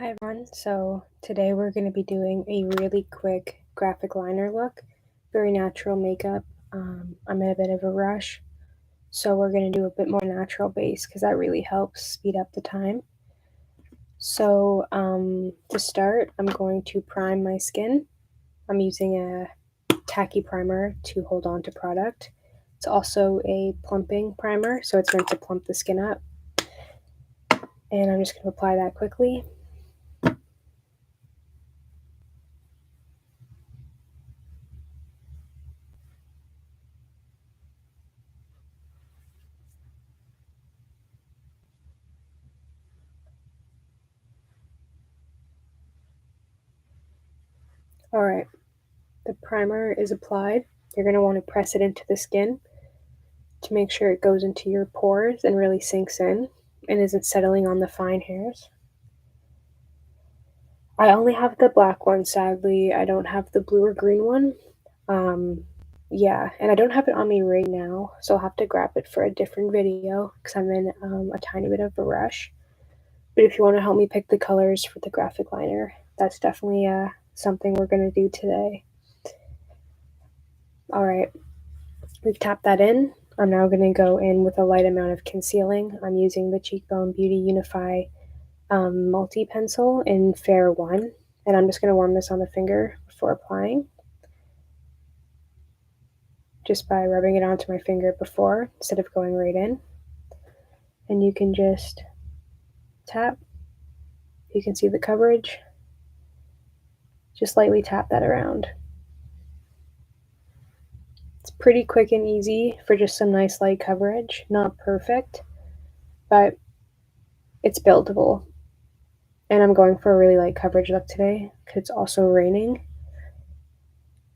Hi everyone, so today we're going to be doing a really quick graphic liner look, very natural makeup. I'm in a bit of a rush, so we're going to do a bit more natural base because that really helps speed up the time. So to start, I'm going to prime my skin. I'm using a tacky primer to hold on to product. It's also a plumping primer, so it's meant to plump the skin up. And I'm just going to apply that quickly. Alright, the primer is applied. You're going to want to press it into the skin to make sure it goes into your pores and really sinks in and isn't settling on the fine hairs. I only have the black one, sadly. I don't have the blue or green one. Yeah, and I don't have it on me right now, so I'll have to grab it for a different video because I'm in a tiny bit of a rush. But if you want to help me pick the colors for the graphic liner, that's definitely something we're going to do today. Alright, we've tapped that in. I'm now going to go in with a light amount of concealing. I'm using the Cheekbone Beauty Unify multi-pencil in Fair 1, and I'm just going to warm this on the finger before applying, just by rubbing it onto my finger before instead of going right in. And you can just tap. You can see the coverage. Just lightly tap that around. It's pretty quick and easy for just some nice light coverage. Not perfect, but it's buildable. And I'm going for a really light coverage look today because it's also raining.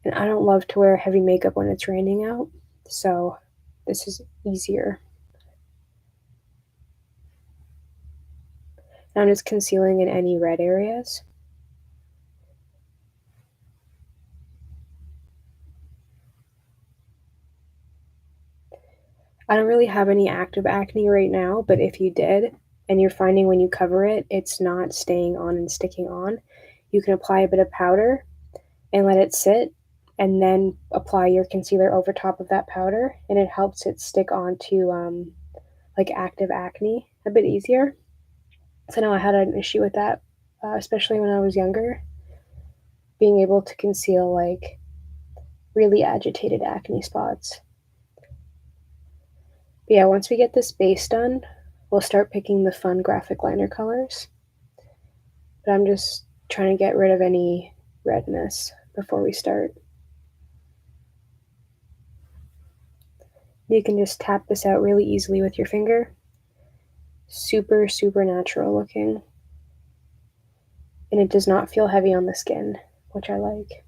And I don't love to wear heavy makeup when it's raining out, so this is easier. And I'm just concealing in any red areas. I don't really have any active acne right now, but if you did, and you're finding when you cover it, it's not staying on and sticking on, you can apply a bit of powder and let it sit, and then apply your concealer over top of that powder, and it helps it stick onto like active acne a bit easier. So I know I had an issue with that, especially when I was younger, being able to conceal like really agitated acne spots. But yeah, once we get this base done, we'll start picking the fun graphic liner colors. But I'm just trying to get rid of any redness before we start. You can just tap this out really easily with your finger. Super, super natural looking. And it does not feel heavy on the skin, which I like.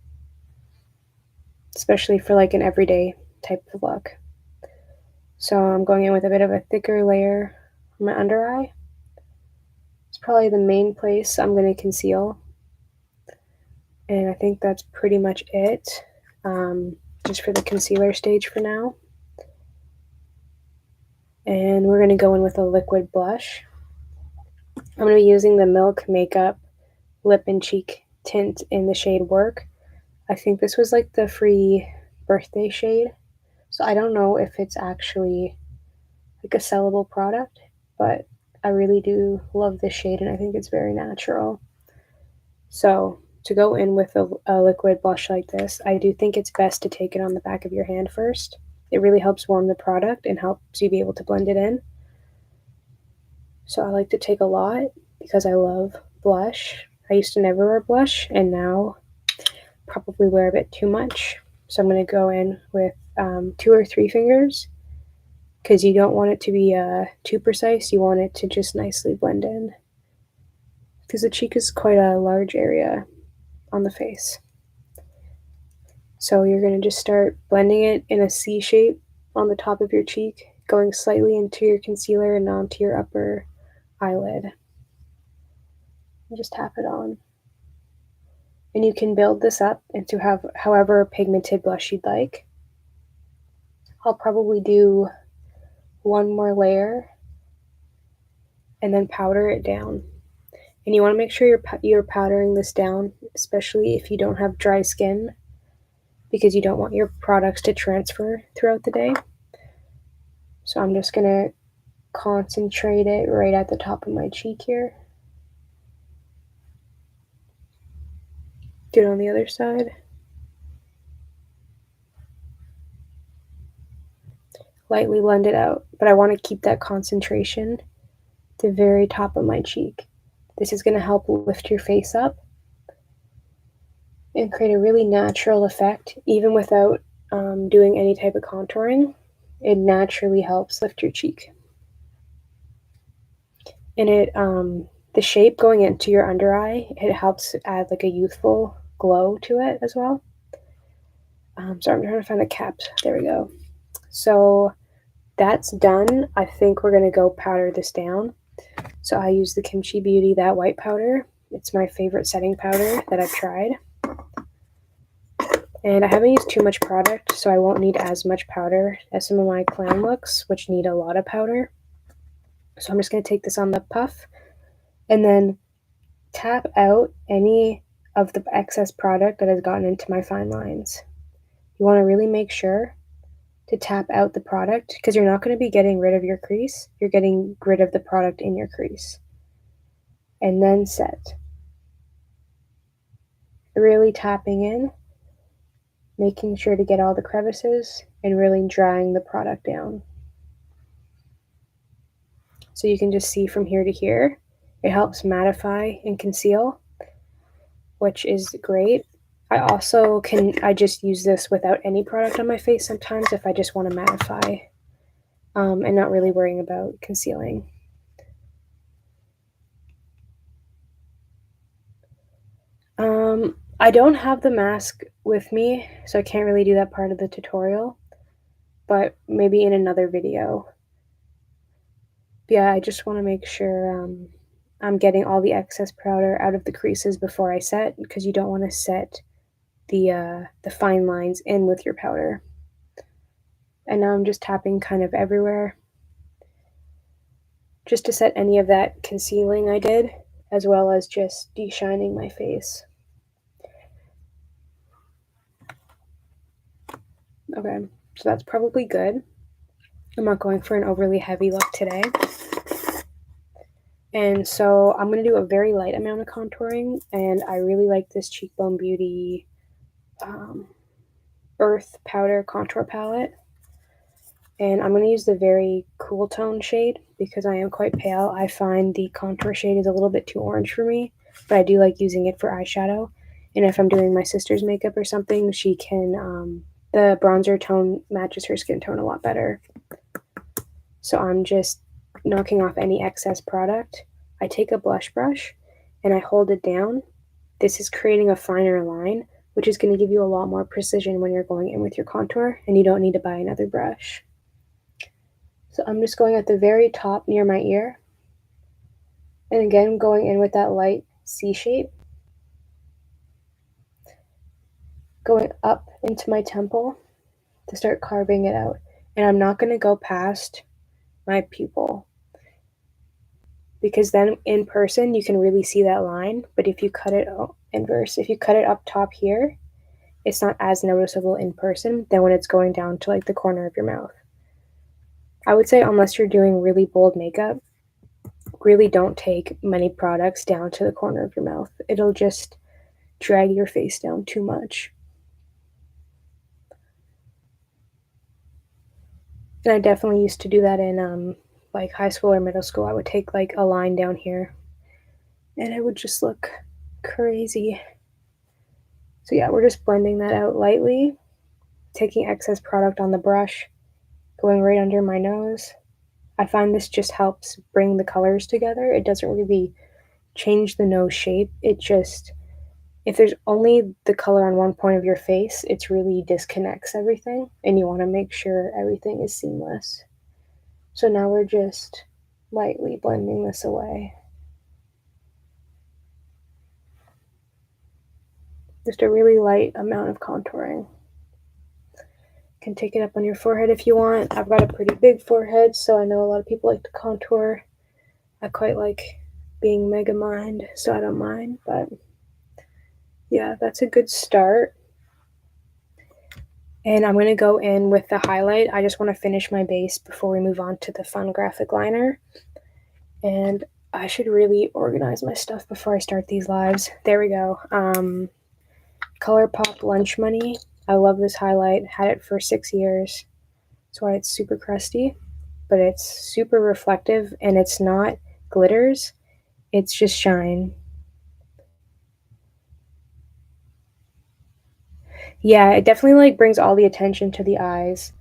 Especially for like an everyday type of look. So I'm going in with a bit of a thicker layer on my under eye. It's probably the main place I'm going to conceal. And I think that's pretty much it, just for the concealer stage for now. And we're going to go in with a liquid blush. I'm going to be using the Milk Makeup Lip and Cheek tint in the shade Work. I think this was like the free birthday shade. So I don't know if it's actually like a sellable product, but I really do love this shade and I think it's very natural. So to go in with a liquid blush like this, I do think it's best to take it on the back of your hand first. It really helps warm the product and helps you be able to blend it in. So I like to take a lot because I love blush. I used to never wear blush and now probably wear a bit too much. So I'm going to go in with 2 or 3 fingers because you don't want it to be too precise. You want it to just nicely blend in because the cheek is quite a large area on the face. So you're going to just start blending it in a C shape on the top of your cheek, going slightly into your concealer and onto your upper eyelid. And just tap it on. And you can build this up into however pigmented blush you'd like. I'll probably do one more layer and then powder it down And you want to make sure you're powdering this down, especially if you don't have dry skin, because you don't want your products to transfer throughout the day. So I'm just going to concentrate it right at the top of my cheek here. Do it on the other side. Lightly blend it out, but I want to keep that concentration at the very top of my cheek. This is going to help lift your face up and create a really natural effect, even without doing any type of contouring. It naturally helps lift your cheek. And the shape going into your under eye, it helps add like a youthful glow to it as well. So I'm trying to find the caps. There we go. So that's done. I think we're gonna go powder this down. So I use the Kimchi Beauty That White powder. It's my favorite setting powder that I've tried. And I haven't used too much product, so I won't need as much powder as some of my clown looks, which need a lot of powder. So I'm just going to take this on the puff and then tap out any of the excess product that has gotten into my fine lines. You want to really make sure to tap out the product because you're not going to be getting rid of your crease. You're getting rid of the product in your crease. And then set. Really tapping in, making sure to get all the crevices and really drying the product down. So you can just see from here to here. It helps mattify and conceal, which is great. I just use this without any product on my face sometimes if I just want to mattify and not really worrying about concealing. I don't have the mask with me, so I can't really do that part of the tutorial, but maybe in another video. But yeah, I just want to make sure I'm getting all the excess powder out of the creases before I set, because you don't want to set the fine lines in with your powder. And now I'm just tapping kind of everywhere just to set any of that concealing I did, as well as just de-shining my face. Okay, so that's probably good. I'm not going for an overly heavy look today. And so I'm going to do a very light amount of contouring, and I really like this Cheekbone Beauty Earth Powder Contour Palette. And I'm going to use the very cool tone shade because I am quite pale. I find the contour shade is a little bit too orange for me, but I do like using it for eyeshadow. And if I'm doing my sister's makeup or something, she can, the bronzer tone matches her skin tone a lot better. So I'm just knocking off any excess product. I take a blush brush and I hold it down. This is creating a finer line, which is going to give you a lot more precision when you're going in with your contour, and you don't need to buy another brush. So I'm just going at the very top near my ear. And again, going in with that light C shape. Going up into my temple to start carving it out. And I'm not going to go past my pupil, because then in person you can really see that line. But if you cut it inverse, if you cut it up top here, it's not as noticeable in person than when it's going down to like the corner of your mouth. I would say unless you're doing really bold makeup, really don't take many products down to the corner of your mouth. It'll just drag your face down too much. And I definitely used to do that in like high school or middle school. I would take like a line down here and it would just look crazy. So yeah, we're just blending that out lightly, taking excess product on the brush, going right under my nose. I find this just helps bring the colors together. It doesn't really change the nose shape. It just, if there's only the color on one point of your face, it really disconnects everything, and you want to make sure everything is seamless. So now we're just lightly blending this away. Just a really light amount of contouring. You can take it up on your forehead if you want. I've got a pretty big forehead, so I know a lot of people like to contour. I quite like being mega mind, so I don't mind, but yeah, that's a good start. And I'm going to go in with the highlight. I just want to finish my base before we move on to the fun graphic liner. And I should really organize my stuff before I start these lives. There we go. ColourPop Lunch Money. I love this highlight. Had it for 6 years. That's why it's super crusty. But it's super reflective, and it's not glitters. It's just shine. Yeah, it definitely like brings all the attention to the eyes,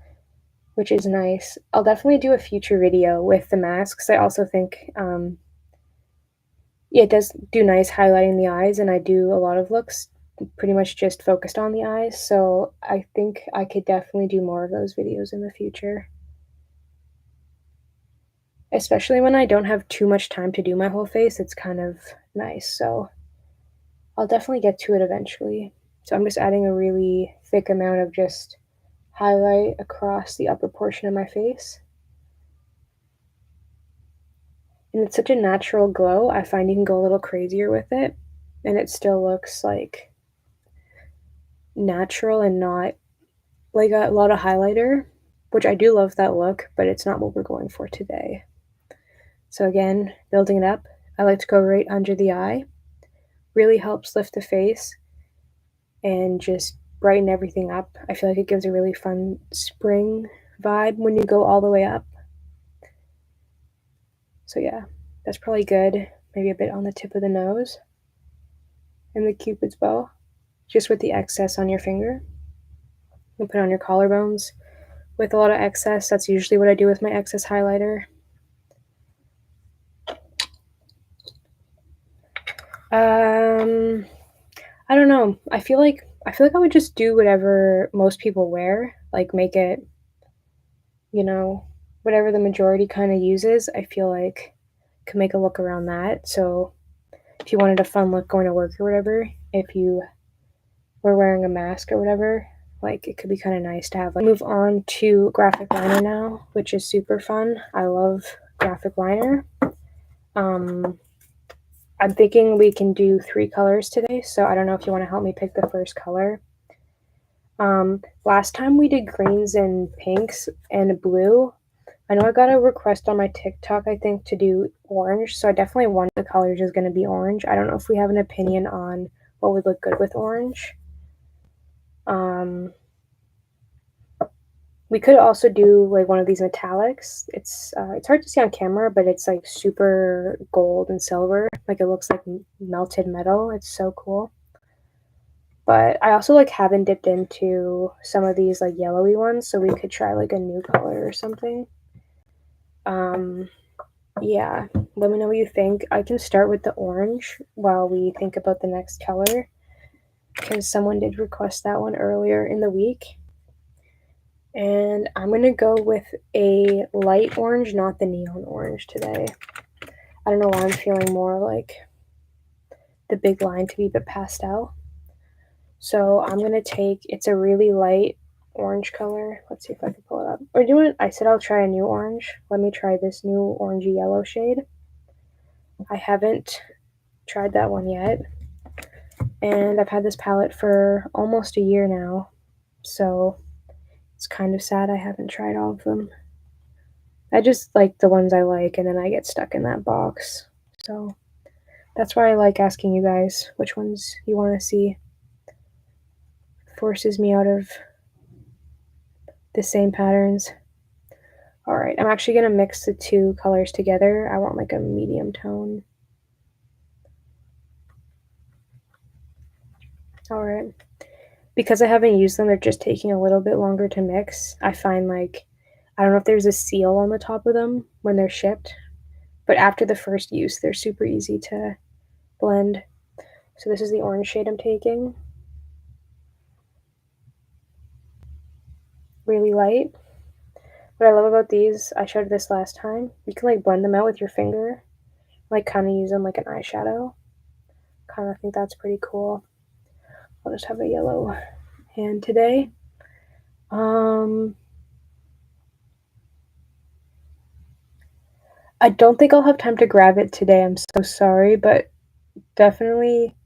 which is nice. I'll definitely do a future video with the masks. I also think yeah, it does do nice highlighting the eyes, and I do a lot of looks pretty much just focused on the eyes, so I think I could definitely do more of those videos in the future. Especially when I don't have too much time to do my whole face, it's kind of nice, so I'll definitely get to it eventually. So I'm just adding a really thick amount of just highlight across the upper portion of my face. And it's such a natural glow, I find you can go a little crazier with it, and it still looks like natural and not like a lot of highlighter, which I do love that look, but it's not what we're going for today. So again, building it up, I like to go right under the eye. Really helps lift the face and just brighten everything up. I feel like it gives a really fun spring vibe when you go all the way up. So yeah, that's probably good. Maybe a bit on the tip of the nose and the cupid's bow, just with the excess on your finger. You put it on your collarbones with a lot of excess. That's usually what I do with my excess highlighter. I don't know. I feel like I would just do whatever most people wear, like make it, you know, whatever the majority kind of uses. I feel like could make a look around that. So if you wanted a fun look going to work or whatever, if you were wearing a mask or whatever, like it could be kind of nice to have. Like, move on to graphic liner now, which is super fun. I love graphic liner. I'm thinking we can do 3 colors today, so I don't know if you want to help me pick the first color. Last time we did greens and pinks and blue. I know I got a request on my TikTok, I think, to do orange, so I definitely one of the colors is going to be orange. I don't know if we have an opinion on what would look good with orange. We could also do like one of these metallics. It's hard to see on camera, but it's like super gold and silver. Like it looks like melted metal. It's so cool. But I also like haven't dipped into some of these like yellowy ones, so we could try like a new color or something. Yeah, let me know what you think. I can start with the orange while we think about the next color, because someone did request that one earlier in the week. And I'm going to go with a light orange, not the neon orange today. I don't know why I'm feeling more like the big line to be a bit pastel. So I'm going to take, it's a really light orange color. Let's see if I can pull it up. Or do it, I said I'll try a new orange. Let me try this new orangey yellow shade. I haven't tried that one yet. And I've had this palette for almost a year now. So it's kind of sad I haven't tried all of them. I just like the ones I like, and then I get stuck in that box. So that's why I like asking you guys which ones you want to see. Forces me out of the same patterns. All right, I'm actually going to mix the 2 colors together. I want like a medium tone. All right. Because I haven't used them, they're just taking a little bit longer to mix. I find like, I don't know if there's a seal on the top of them when they're shipped, but after the first use, they're super easy to blend. So this is the orange shade I'm taking. Really light. What I love about these, I showed this last time, you can like blend them out with your finger, like kind of use them like an eyeshadow. Kind of think that's pretty cool. I'll just have a yellow hand today. I don't think I'll have time to grab it today, I'm so sorry, but definitely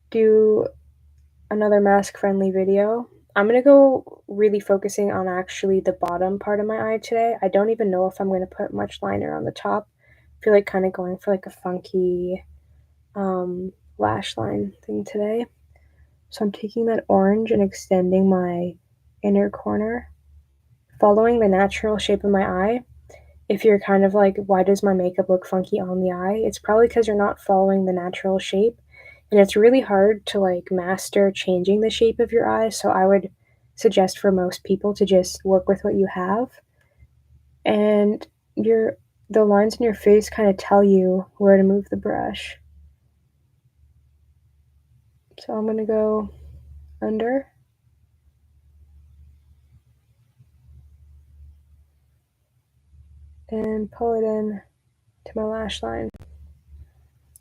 do another mask-friendly video. I'm gonna go really focusing on actually the bottom part of my eye today. I don't even know if I'm gonna put much liner on the top. I feel like kinda going for, like, a funky, lash line thing today. So I'm taking that orange and extending my inner corner, following the natural shape of my eye. If you're kind of like, "Why does my makeup look funky on the eye?" It's probably because 'cause you're not following the natural shape, and it's really hard to, like, master changing the shape of your eye, so I would suggest for most people to just work with what you have, and your the lines in your face kinda tell you where to move the brush. So I'm gonna go under and pull it in to my lash line.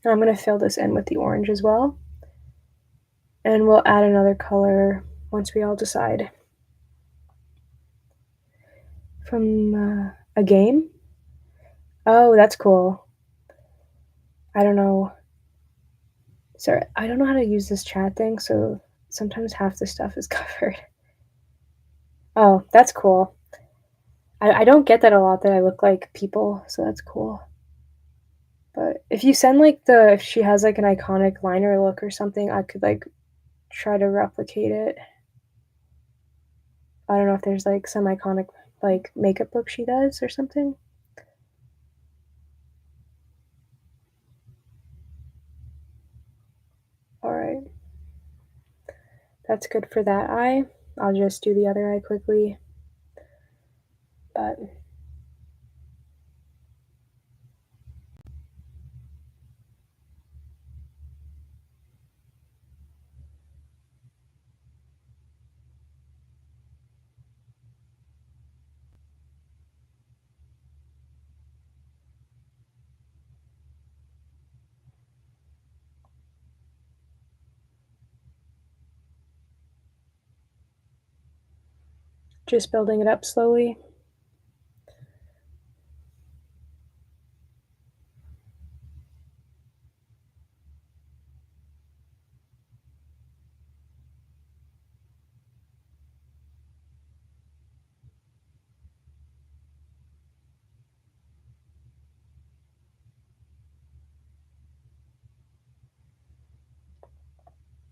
And I'm gonna fill this in with the orange as well, and we'll add another color once we all decide. From, a game? Oh, that's cool. I don't know. Sorry, I don't know how to use this chat thing, so sometimes half the stuff is covered. Oh, that's cool. I don't get that a lot that I look like people, so that's cool. But if you send, like, the if she has, like, an iconic liner look or something, I could, like, try to replicate it. I don't know if there's, like, some iconic, like, makeup look she does or something. Alright, that's good for that eye. I'll just do the other eye quickly, but just building it up slowly.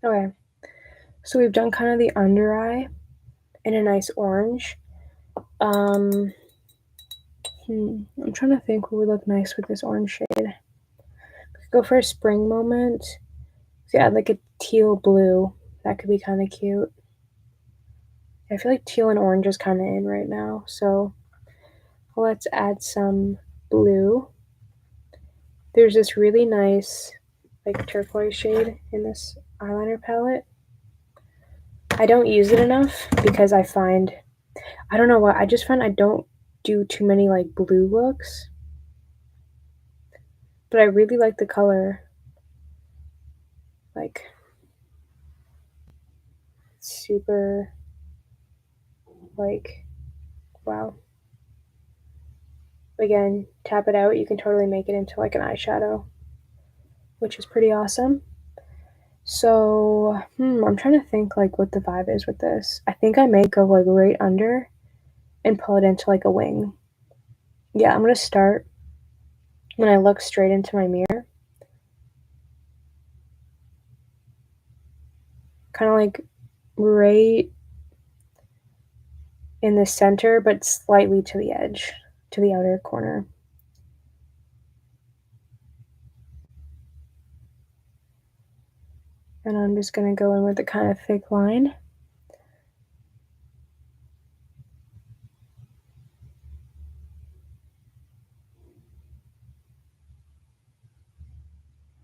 Okay, so we've done kind of the under eye in a nice orange. Um, I'm trying to think what would look nice with this orange shade. Go for a spring moment. So yeah, like a teal blue. That could be kind of cute. I feel like teal and orange is kind of in right now, so let's add some blue. There's this really nice, like, turquoise shade in this eyeliner palette. I don't use it enough because I find, I don't know what, I just find I don't do too many, like, blue looks, but I really like the color. Like, super, like, wow. Again, tap it out, you can totally make it into, like, an eyeshadow, which is pretty awesome. So, I'm trying to think, like, what the vibe is with this. I think I may go, like, right under and pull it into, like, a wing. Yeah, I'm gonna start when I look straight into my mirror. Kinda, like, right in the center, but slightly to the edge, to the outer corner. And I'm just gonna go in with a kind of thick line.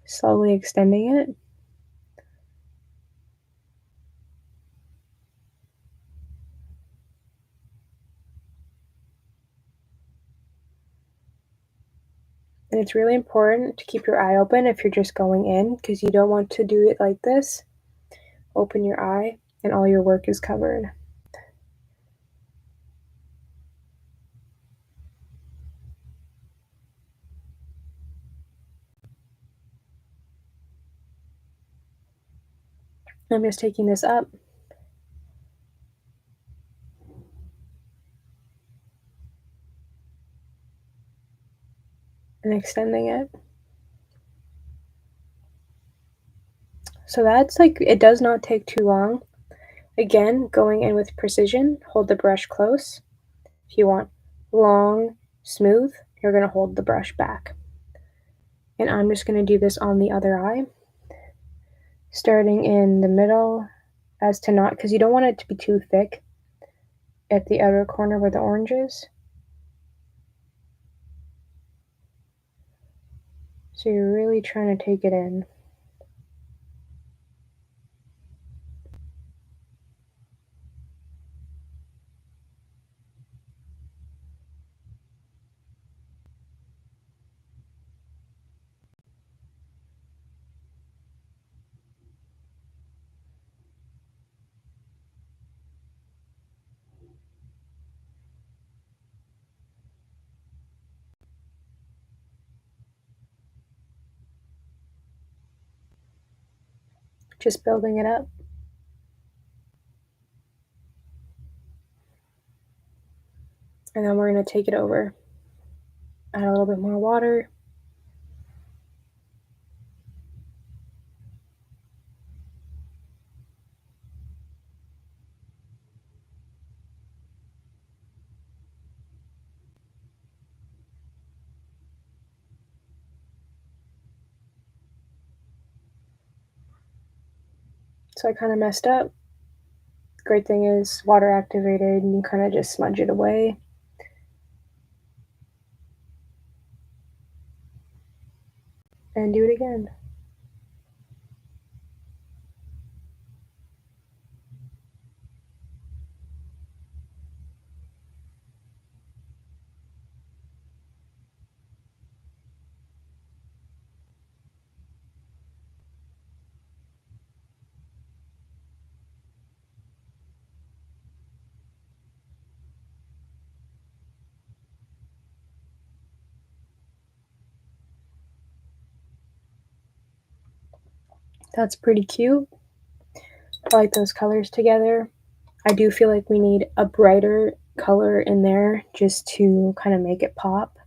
Slowly extending it. And it's really important to keep your eye open if you're just going in, because you don't want to do it like this. Open your eye and all your work is covered. I'm just taking this up and extending it. So that's like, it does not take too long. Again, going in with precision, hold the brush close. If you want long, smooth, you're going to hold the brush back. And I'm just going to do this on the other eye, starting in the middle as to not, because you don't want it to be too thick at the outer corner where the orange is. So you're really trying to take it in. Just building it up. And then we're going to take it over. Add a little bit more water. So I kind of messed up. Great thing is water activated and you kind of just smudge it away. And do it again. That's pretty cute. I like those colors together. I do feel like we need a brighter color in there just to kind of make it pop.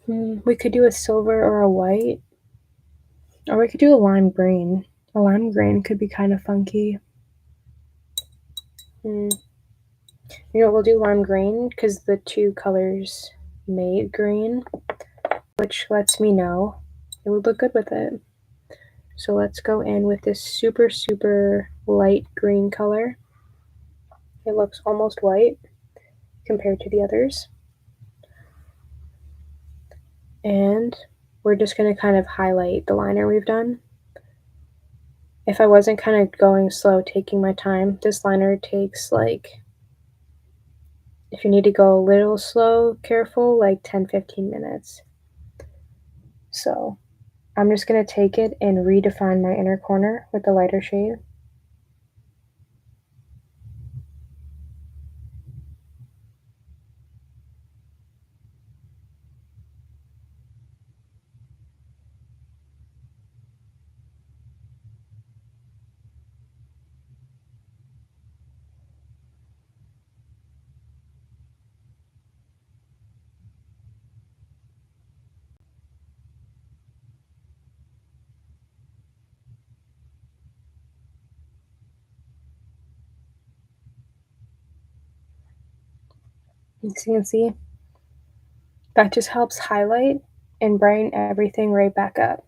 We could do a silver or a white, or we could do a lime green. A lime green could be kind of funky. You know what, we'll do lime green because the two colors made green, which lets me know it would look good with it. So let's go in with this super, super light green color. It looks almost white compared to the others. And we're just going to kind of highlight the liner we've done. If I wasn't kind of going slow, taking my time, this liner takes like, if you need to go a little slow, careful, like 10-15 minutes. So I'm just going to take it and redefine my inner corner with the lighter shade. As you can see, that just helps highlight and brighten everything right back up.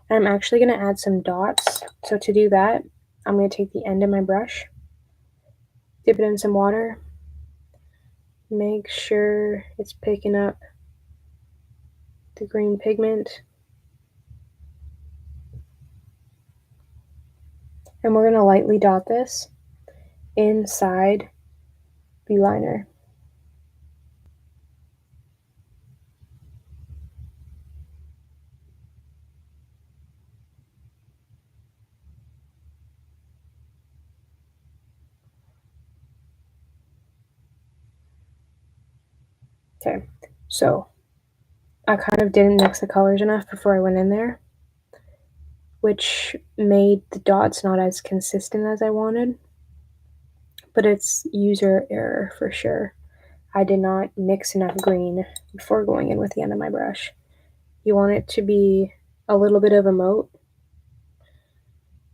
And I'm actually going to add some dots. So to do that, I'm going to take the end of my brush, dip it in some water, make sure it's picking up the green pigment. And we're going to lightly dot this inside the liner. Okay, so I kind of didn't mix the colors enough before I went in there. which made the dots not as consistent as I wanted, but it's user error for sure. I did not mix enough green before going in with the end of my brush. You want it to be a little bit of a moat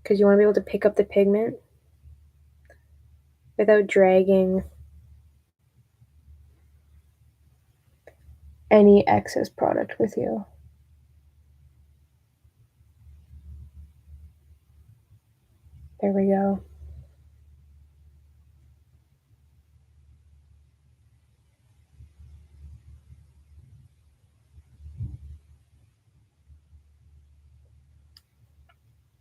because you want to be able to pick up the pigment without dragging any excess product with you. There we go.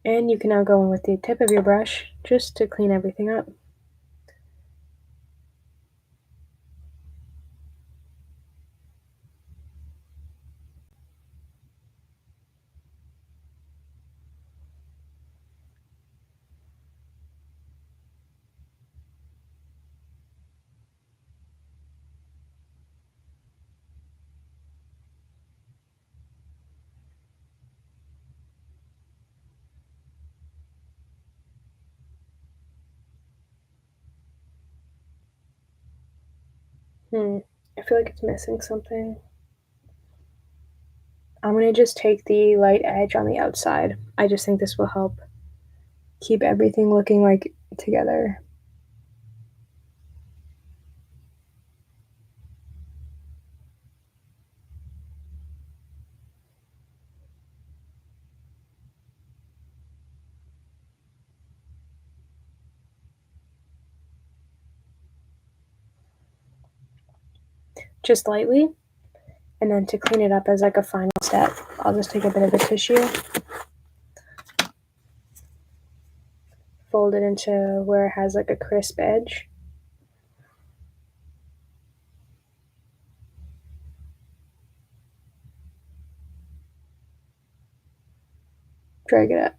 And you can now go in with the tip of your brush just to clean everything up. I feel like it's missing something. I'm going to just take the light edge on the outside. I just think this will help keep everything looking like together. Just lightly. And then to clean it up as like a final step, I'll just take a bit of a tissue, fold it into where it has like a crisp edge. Drag it up.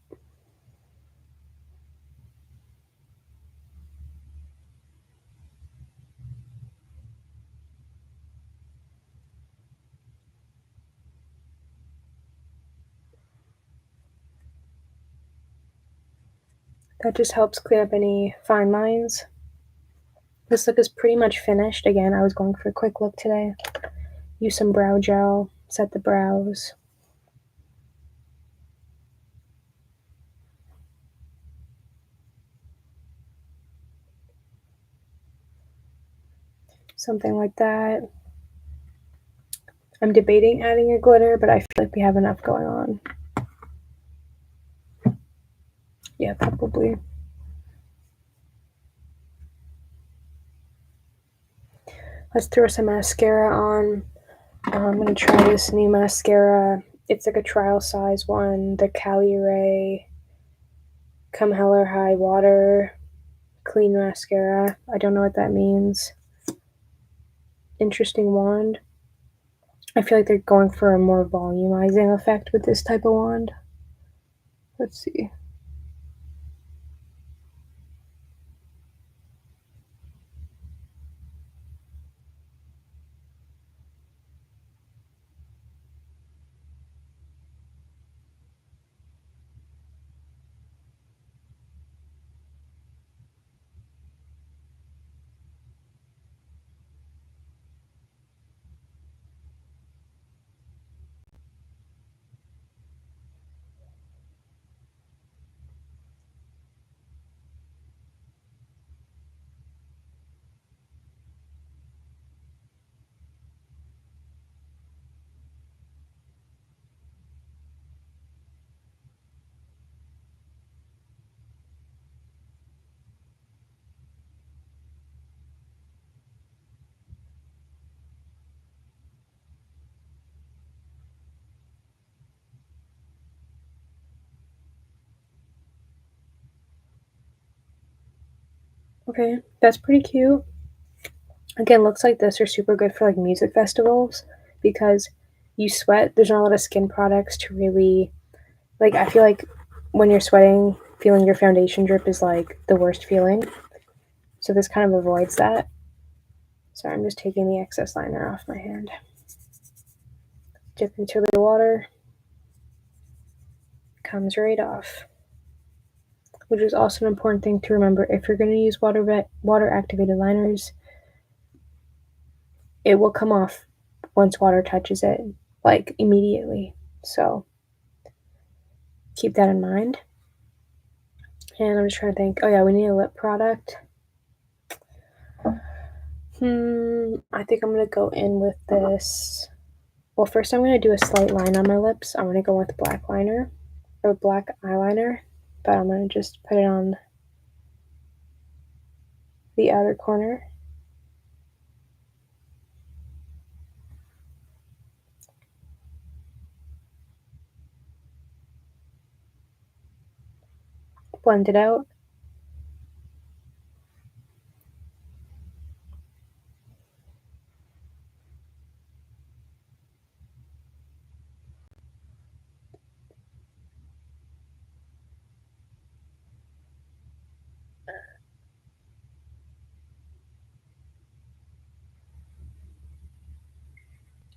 That just helps clean up any fine lines. This look is pretty much finished. Again, I was going for a quick look today. Use some brow gel, set the brows. Something like that. I'm debating adding a glitter, but I feel like we have enough going on. Yeah, probably. Let's throw some mascara on. I'm going to try this new mascara. It's like a trial size one, the Cali Ray Come Hell or High Water Clean Mascara. I don't know what that means. Interesting wand. I feel like they're going for a more volumizing effect with this type of wand. Let's see. Okay, that's pretty cute. Again, looks like this are super good for like music festivals because you sweat. There's not a lot of skin products to really like. I feel like when you're sweating, feeling your foundation drip is like the worst feeling. So this kind of avoids that. So I'm just taking the excess liner off my hand. Dip into the water. comes right off, which is also an important thing to remember. If you're going to use water activated liners, it will come off once water touches it, like immediately. So keep that in mind. And I'm just trying to think. Oh yeah, we need a lip product. I think I'm gonna go in with this. Well, first I'm gonna do a slight line on my lips. I'm gonna go with black liner or black eyeliner, but I'm gonna just put it on the outer corner. Blend it out.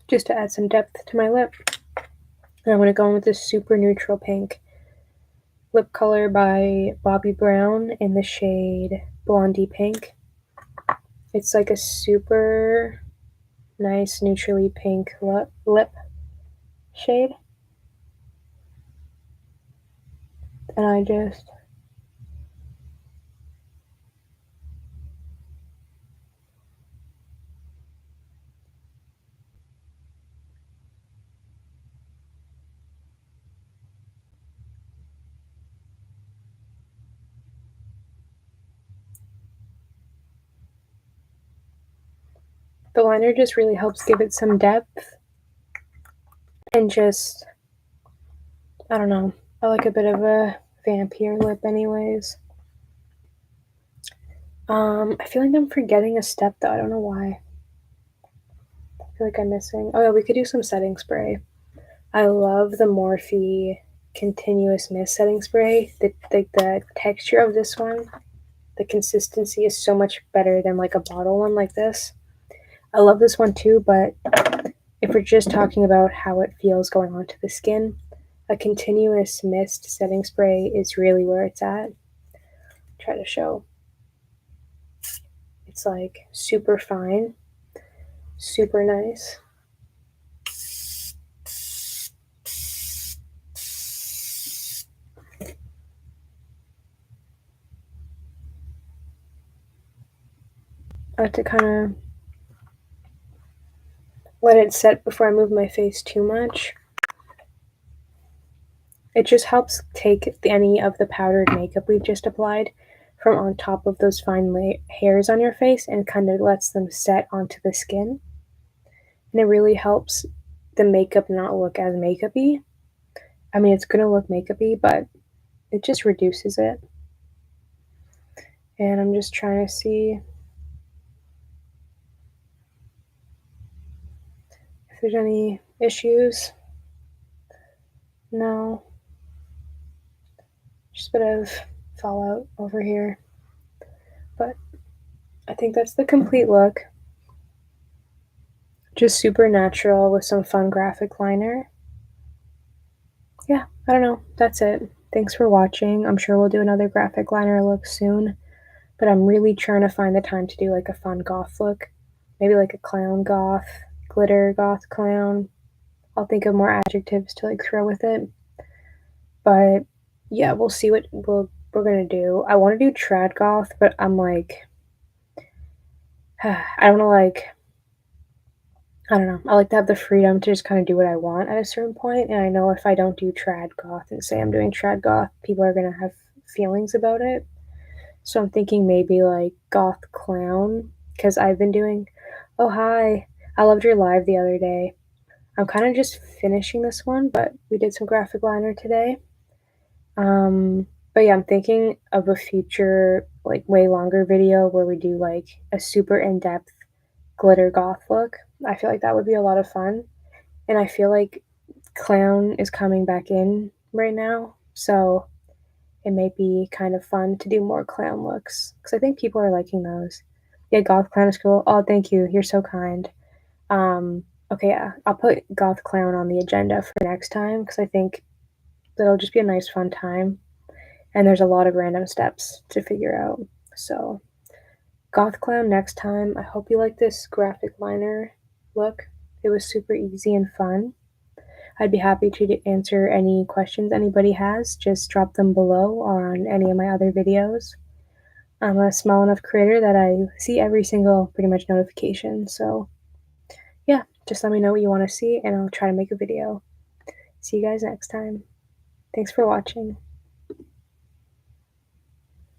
Just to add some depth to my lip. And I'm gonna go in with this super neutral pink lip color by Bobbi Brown in the shade Blondie Pink. It's like a super nice neutrally pink lip shade. And I just the liner just really helps give it some depth and just, I don't know, I like a bit of a vampire lip anyways. I feel like I'm forgetting a step though, I don't know why. I feel like I'm missing, oh yeah, we could do some setting spray. I love the Morphe Continuous Mist setting spray. The texture of this one, the consistency is so much better than like a bottle one like this. I love this one too, but if we're just talking about how it feels going onto the skin, a continuous mist setting spray is really where it's at. Try to show. It's like super fine, super nice. I like to kind of let it set before I move my face too much. It just helps take any of the powdered makeup we've just applied from on top of those fine hairs on your face and kind of lets them set onto the skin. And it really helps the makeup not look as makeup-y. I mean, it's gonna look makeup-y, but it just reduces it. And I'm just trying to see if there's any issues. No. Just a bit of fallout over here. But I think that's the complete look. Just super natural with some fun graphic liner. Yeah, I don't know. That's it. Thanks for watching. I'm sure we'll do another graphic liner look soon. But I'm really trying to find the time to do like a fun goth look. Maybe like a clown goth, glitter goth clown. I'll think of more adjectives to like throw with it. But yeah, we'll see what we're gonna do. I want to do trad goth, but I'm like, I don't know, like, I don't know. I like to have the freedom to just kind of do what I want at a certain point. And I know if I don't do trad goth and say I'm doing trad goth, people are gonna have feelings about it. So I'm thinking maybe like goth clown because I've been doing. Oh hi, I loved your live the other day. I'm kind of just finishing this one, but we did some graphic liner today. But yeah, I'm thinking of a future, like way longer video where we do like a super in-depth glitter goth look. I feel like that would be a lot of fun. And I feel like clown is coming back in right now. So it may be kind of fun to do more clown looks because I think people are liking those. Yeah, goth clown is cool. Oh, thank you. You're so kind. Okay, yeah, I'll put goth clown on the agenda for next time because I think but it'll just be a nice fun time, and there's a lot of random steps to figure out. So, Goth Clown next time. I hope you like this graphic liner look. It was super easy and fun. I'd be happy to answer any questions anybody has. Just drop them below or on any of my other videos. I'm a small enough creator that I see every single pretty much notification. So, yeah, just let me know what you want to see and I'll try to make a video. See you guys next time. Thanks for watching.